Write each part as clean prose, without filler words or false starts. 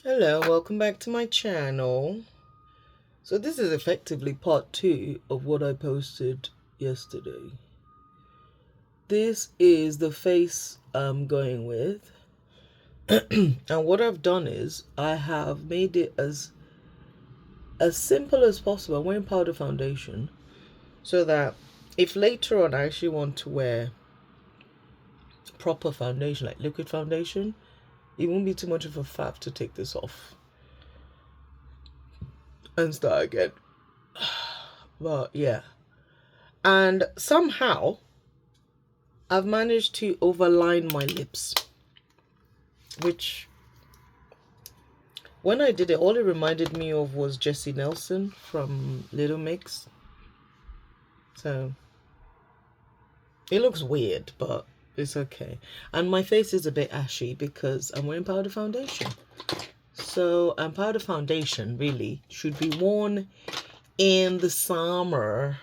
Hello, welcome back to my channel. So this is effectively part 2 of what I posted yesterday. This is the face I'm going with. And what I've done is I have made it as simple as possible. I'm wearing powder foundation so that if later on I actually want to wear proper foundation, like liquid foundation, it won't be too much of a faff to take this off and start again. But yeah. And somehow I've managed to overline my lips, which when I did it, all it reminded me of was Jessie Nelson from Little Mix. So it looks weird, but it's okay. And my face is a bit ashy because I'm wearing powder foundation. So, powder foundation really should be worn in the summer.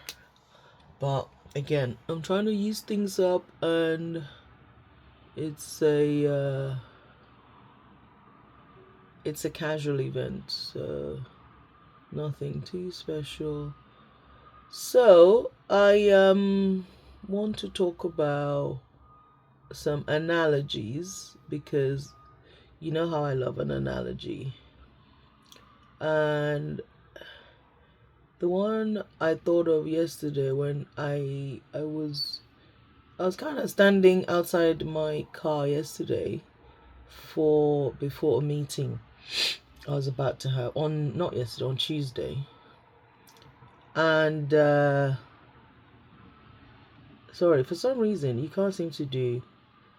But again, I'm trying to use things up, and it's a casual event, so nothing too special. So I want to talk about some analogies because you know how I love an analogy. And the one I thought of yesterday when I was kind of standing outside my car yesterday for before a meeting I was about to have on not yesterday, on Tuesday. And sorry, for some reason you can't seem to do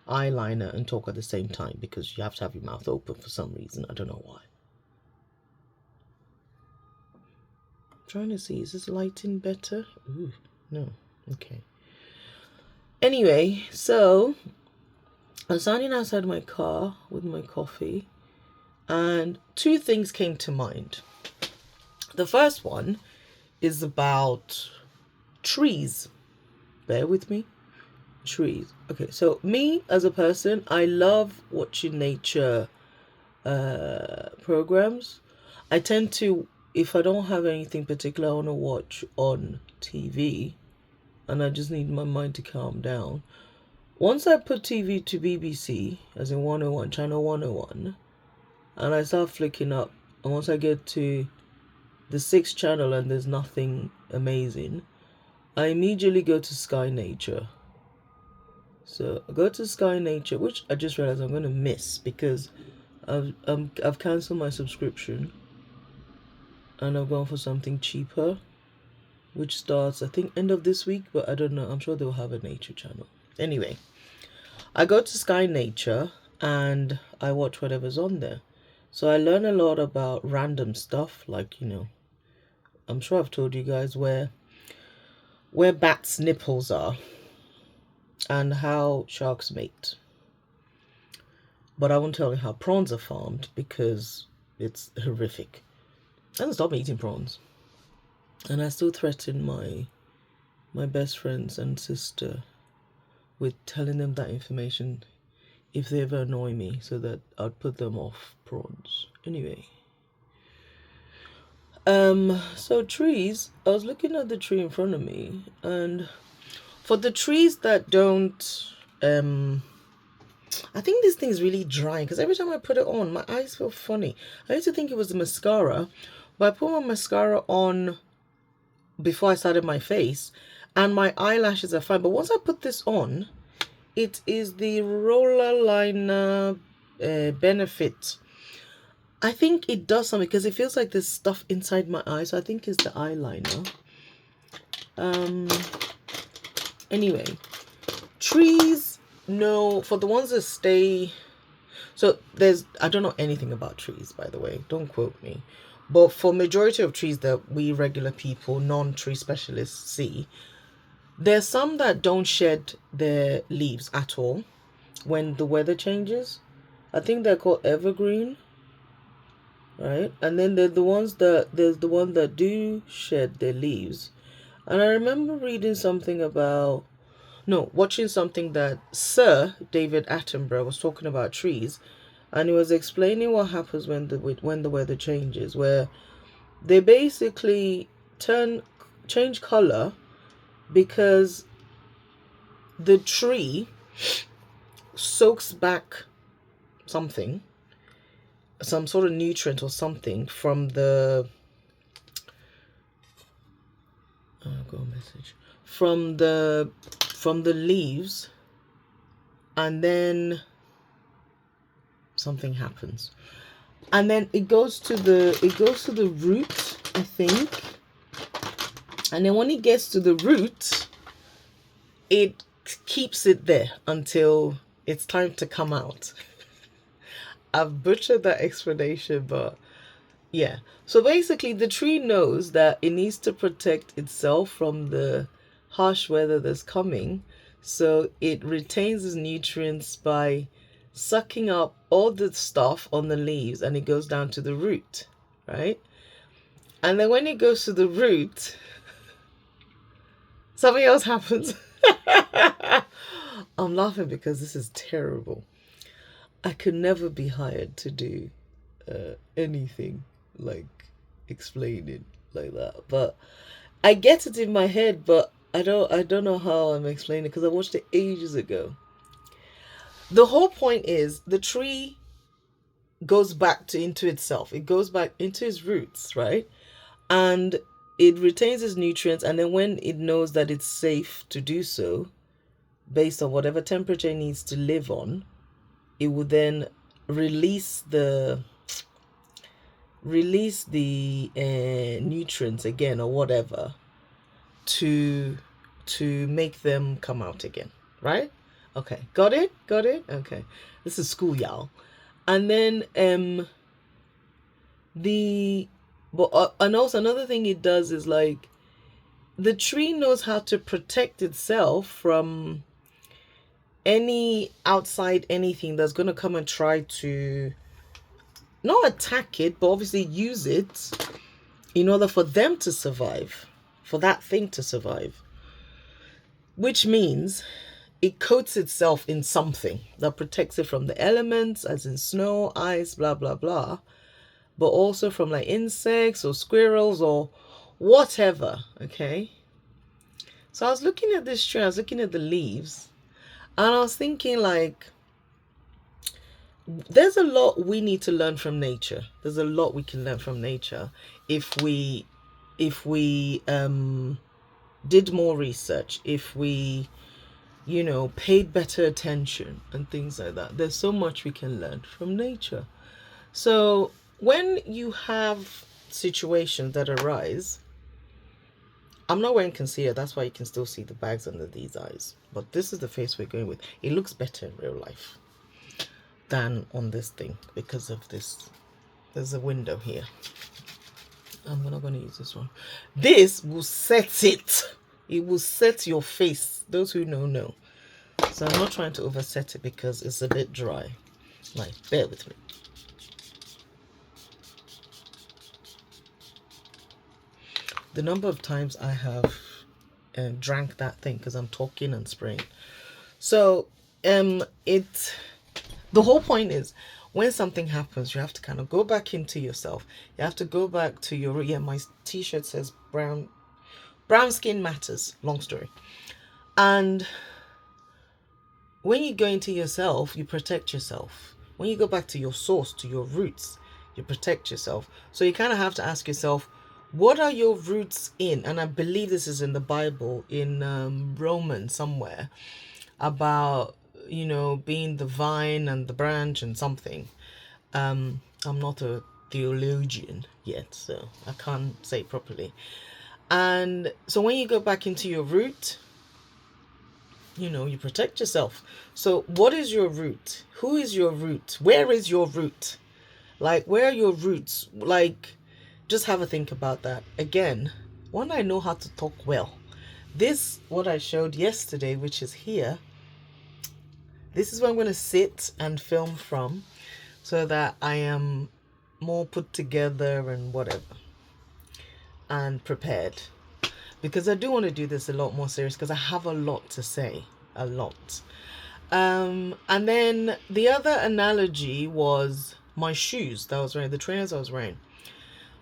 eyeliner and talk at the same time because you have to have your mouth open for some reason. I don't know why. I'm trying to see, is this lighting better? Ooh, no. Okay. Anyway, so I'm standing outside my car with my coffee, and two things came to mind. The first one is about trees. Bear with me. Trees. Okay, so me as a person, I love watching nature programs. I tend to, if I don't have anything particular I want to watch on TV and I just need my mind to calm down, once I put TV to BBC, as in 101, channel 101, and I start flicking up, and once I get to the sixth channel and there's nothing amazing, I immediately go to Sky Nature. So I go to Sky Nature, which I just realized I'm going to miss because I've cancelled my subscription and I've gone for something cheaper, which starts I think end of this week, but I don't know. I'm sure they'll have a nature channel. Anyway, I go to Sky Nature and I watch whatever's on there. So I learn a lot about random stuff, like, I'm sure I've told you guys where bats' nipples are and how sharks mate. But I won't tell you how prawns are farmed because it's horrific. I haven't stopped eating prawns. And I still threaten my best friends and sister with telling them that information if they ever annoy me, so that I'd put them off prawns. Anyway. So trees, I was looking at the tree in front of me, and for the trees that don't I think this thing is really drying because every time I put it on, my eyes feel funny. I used to think it was the mascara, but I put my mascara on before I started my face, and my eyelashes are fine. But once I put this on, it is the roller liner benefit. I think it does something because it feels like there's stuff inside my eye, so I think it's the eyeliner. Anyway, trees, no, for the ones that stay. So I don't know anything about trees, by the way, don't quote me, but for majority of trees that we regular people, non-tree specialists, see, there's some that don't shed their leaves at all when the weather changes. I think they're called evergreen, right? And then there's the ones that do shed their leaves. And I remember reading something about, no, watching something that Sir David Attenborough was talking about trees, and he was explaining what happens when the weather changes, where they basically change color because the tree soaks back something, some sort of nutrient or something from the go message from the leaves, and then something happens, and then it goes to the root, I think, and then when it gets to the root, it keeps it there until it's time to come out. I've butchered that explanation, but yeah. So basically, the tree knows that it needs to protect itself from the harsh weather that's coming. So it retains its nutrients by sucking up all the stuff on the leaves, and it goes down to the root, right? And then when it goes to the root, something else happens. I'm laughing because this is terrible. I could never be hired to do anything like explaining like that, but I get it in my head, but I don't know how I'm explaining it because I watched it ages ago. The whole point is the tree goes back into itself. It goes back into its roots, right? And it retains its nutrients, and then when it knows that it's safe to do so, based on whatever temperature it needs to live on, it will then release the nutrients again or whatever to make them come out again, right? Okay, got it. Okay, this is school, y'all. And then and also another thing it does is like the tree knows how to protect itself from any outside anything that's going to come and try to not attack it, but obviously use it in order for them to survive, for that thing to survive. Which means it coats itself in something that protects it from the elements, as in snow, ice, blah, blah, blah, but also from like insects or squirrels or whatever, okay? So I was looking at this tree, I was looking at the leaves, and I was thinking like, there's a lot we need to learn from nature. There's a lot we can learn from nature if we did more research, if we paid better attention and things like that. There's so much we can learn from nature. So when you have situations that arise, I'm not wearing concealer, that's why you can still see the bags under these eyes, but this is the face we're going with. It looks better in real life than on this thing because of this. There's a window here. I'm not going to use this one. This will set it. It will set your face. Those who know. So I'm not trying to overset it because it's a bit dry. Like, bear with me. The number of times I have drank that thing because I'm talking and spraying. So the whole point is when something happens, you have to kind of go back into yourself. You have to go back to your, my t-shirt says brown skin matters, long story. And when you go into yourself, you protect yourself. When you go back to your source, to your roots, you protect yourself. So you kind of have to ask yourself, what are your roots in? And I believe this is in the Bible, in Romans somewhere, about being the vine and the branch and something. I'm not a theologian yet, so I can't say it properly. And so when you go back into your root, you protect yourself. So what is your root? Who is your root? Where is your root? Like, where are your roots? Like, just have a think about that. Again, when I know how to talk well, this, what I showed yesterday, which is here, this is where I'm going to sit and film from so that I am more put together and whatever and prepared. Because I do want to do this a lot more serious because I have a lot to say. A lot. And then the other analogy was my shoes that I was wearing, the trainers I was wearing.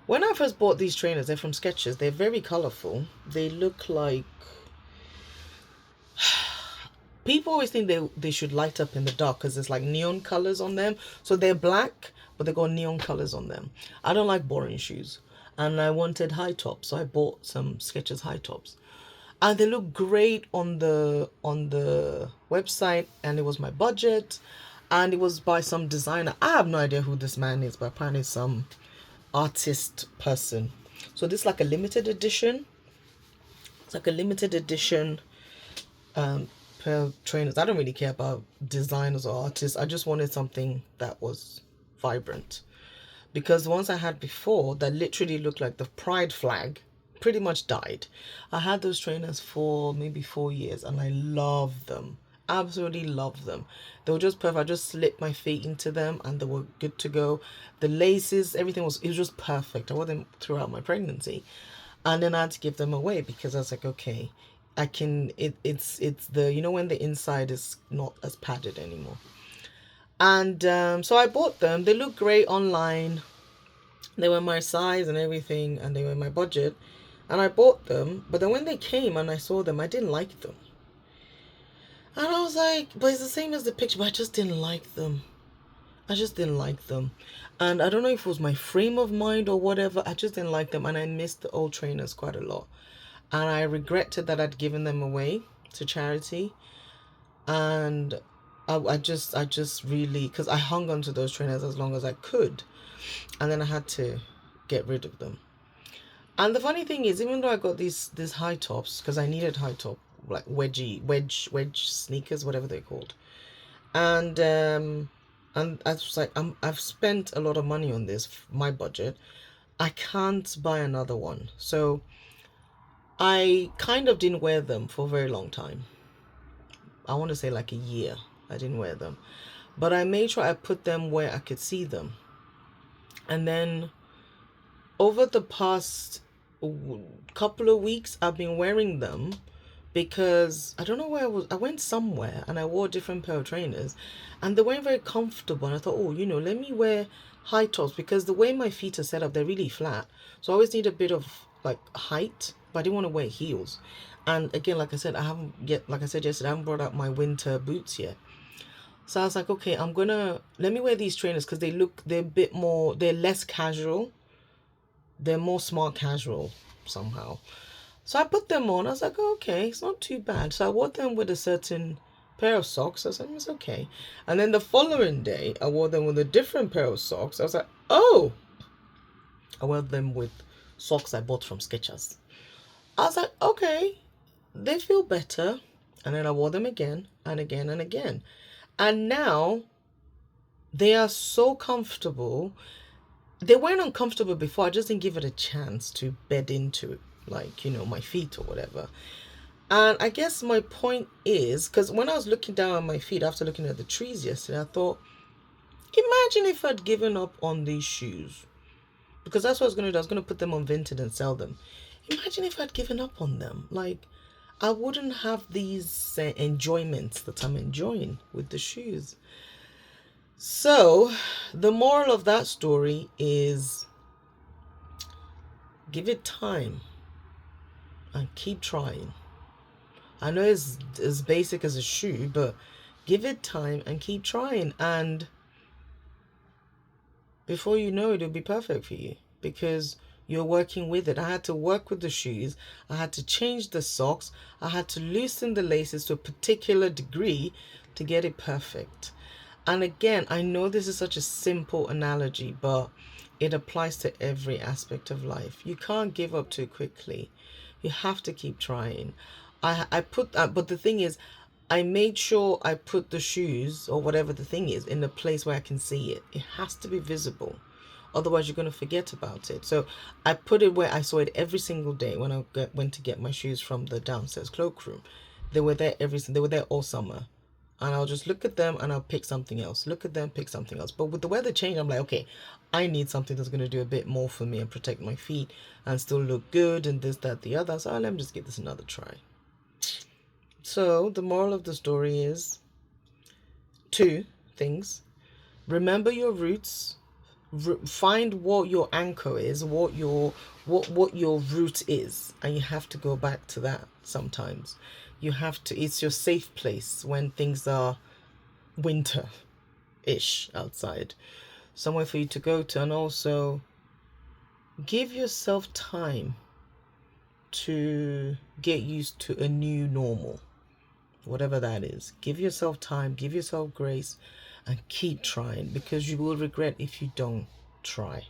When I first bought these trainers, they're from Skechers. They're very colorful. They look like, people always think they should light up in the dark because there's like neon colors on them. So they're black, but they got neon colors on them. I don't like boring shoes, and I wanted high tops, so I bought some Skechers high tops, and they look great on the website, and it was my budget, and it was by some designer. I have no idea who this man is, but apparently some artist person. So this is like a limited edition. It's like a limited edition pair of trainers. I don't really care about designers or artists. I just wanted something that was vibrant, because the ones I had before that literally looked like the pride flag pretty much died. I had those trainers for maybe 4 years, and I love them. Absolutely love them. They were just perfect. I just slipped my feet into them and they were good to go. The laces, everything was, it was just perfect. I wore them throughout my pregnancy. And then I had to give them away because I was like, okay, I can, it's the, you know, when the inside is not as padded anymore. And so I bought them. They look great online. They were my size and everything, and they were my budget. And I bought them. But then when they came and I saw them, I didn't like them. And I was like, but it's the same as the picture, but I just didn't like them. I just didn't like them. And I don't know if it was my frame of mind or whatever. I just didn't like them. And I missed the old trainers quite a lot. And I regretted that I'd given them away to charity. And I just really, because I hung on to those trainers as long as I could. And then I had to get rid of them. And the funny thing is, even though I got these high tops, because I needed high top, like wedge sneakers, whatever they're called, and I was like, I've spent a lot of money on this, my budget. I can't buy another one, so I kind of didn't wear them for a very long time. I want to say like a year. I didn't wear them, but I made sure I put them where I could see them, and then over the past couple of weeks, I've been wearing them because I don't know where I was. I went somewhere and I wore a different pair of trainers, and they weren't very comfortable. And I thought, oh, let me wear high tops, because the way my feet are set up, they're really flat. So I always need a bit of like height, but I didn't want to wear heels. And again, like I said, I haven't yet, like I said yesterday, I haven't brought out my winter boots yet. So I was like, okay, let me wear these trainers because they're a bit more, they're less casual. They're more smart casual somehow. So I put them on. I was like, oh, okay, it's not too bad. So I wore them with a certain pair of socks. I was like, it's okay. And then the following day, I wore them with a different pair of socks. I was like, oh, I wore them with socks I bought from Skechers. I was like, okay, they feel better. And then I wore them again and again and again. And now they are so comfortable. They weren't uncomfortable before. I just didn't give it a chance to bed into it, like, my feet or whatever. And I guess my point is, because when I was looking down at my feet after looking at the trees yesterday, I thought, imagine if I'd given up on these shoes. Because that's what I was going to do. I was going to put them on Vinted and sell them. Imagine if I'd given up on them. Like, I wouldn't have these enjoyments that I'm enjoying with the shoes. So, the moral of that story is give it time and keep trying. I know it's as basic as a shoe, but give it time and keep trying. And before you know it, it'll be perfect for you because you're working with it. I had to work with the shoes. I had to change the socks. I had to loosen the laces to a particular degree to get it perfect. And again, I know this is such a simple analogy, but it applies to every aspect of life. You can't give up too quickly. You have to keep trying. I put that, but the thing is, I made sure I put the shoes or whatever the thing is in a place where I can see it. It has to be visible. Otherwise, you're going to forget about it. So I put it where I saw it every single day when I went to get my shoes from the downstairs cloakroom. They were there they were there all summer. And I'll just look at them and I'll pick something else. Look at them, pick something else. But with the weather change, I'm like, okay, I need something that's going to do a bit more for me and protect my feet and still look good and this, that, the other. So let me just give this another try. So the moral of the story is two things. Remember your roots. Find what your anchor is, what your root is, and you have to go back to that. Sometimes you have to, it's your safe place when things are winter-ish outside, somewhere for you to go to. And also give yourself time to get used to a new normal, whatever that is. Give yourself time, give yourself grace, and keep trying, because you will regret if you don't try.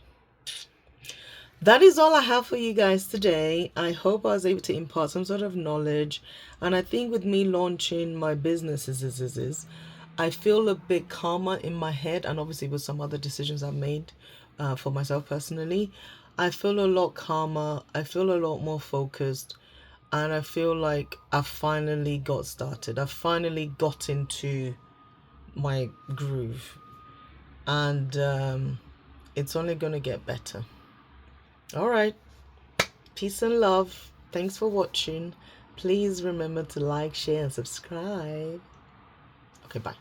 That is all I have for you guys today. I hope I was able to impart some sort of knowledge. And I think with me launching my businesses, I feel a bit calmer in my head, and obviously with some other decisions I've made for myself personally, I feel a lot calmer. I feel a lot more focused, and I feel like I finally got started. I finally got into my groove, and it's only going to get better. All right. Peace and love. Thanks for watching. Please remember to like, share, and subscribe. Okay, bye.